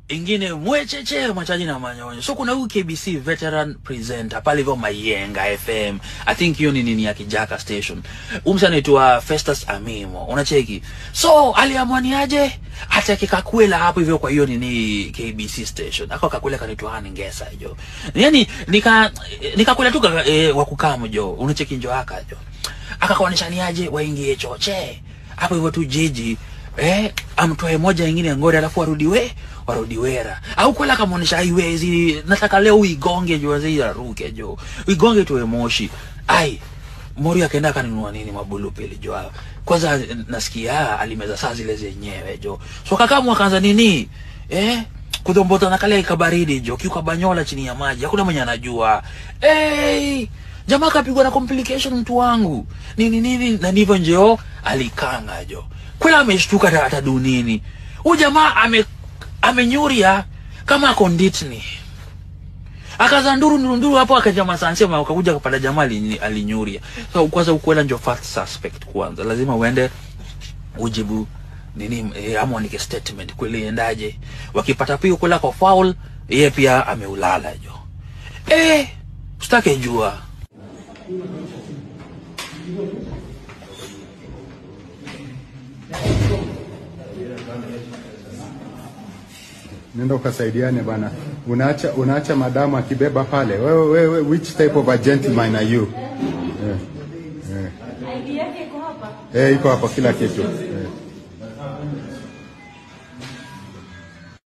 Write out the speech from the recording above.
ingine mwecheche machaji na manyonyo. So kuna huyu KBC veteran presenter pale hivyo Mayenga FM. I think hiyo ni nini ya Kijaka station. Umsa anaitwa Festus Amimo. Unacheki. So aliamua ni aje atake Kakwela hapo hivyo kwa hiyo nini KBC station. Ako Kakwela kanitwa Hani Ngesa hiyo. Yaani Kakwela tu wa kukaa mjo. Unacheki njo haka jo. Akakuonesha ni aje waingie choche. Hapo hivyo tu jiji amtoe moja nyingine ngori alafu warudi wera. Au kwela kamuonesha haiwezi, nataka leo uigonge jo wazee ruke jo. Uigonge tuwe Moshi. Ai, Mori akaenda kanunua nini mabulu pili jo. Kwanza nasikia alimeza saa zile zenyewe jo. So kakamu akaanza nini? Kudombota na kale kabaridi jo, kiuka banyola chini ya maji. Hakuna mwenye anajua. Jamaa kapigwa na complication mtu wangu. Nini na ndivyo njoo alikanga jo. Kwela ameshtuka hata dunini. Huyu jamaa amenyuria kama konditni. Akaza nduru hapo akajama sansema akakuja kupata jamaa alinyuria. So kwanza ukwela ndio first suspect kwanza. Lazima uende ujibu nini amuandike statement kweli endaje. Wakipata pia kwela kwa foul, yeye pia ameulala jo. Usitake jua. Nenda ukasaidiane bana. Unaacha madamu akibeba pale. Wewe which type of a gentleman are you? ID yake iko hapa. Iko hapa kila kitu.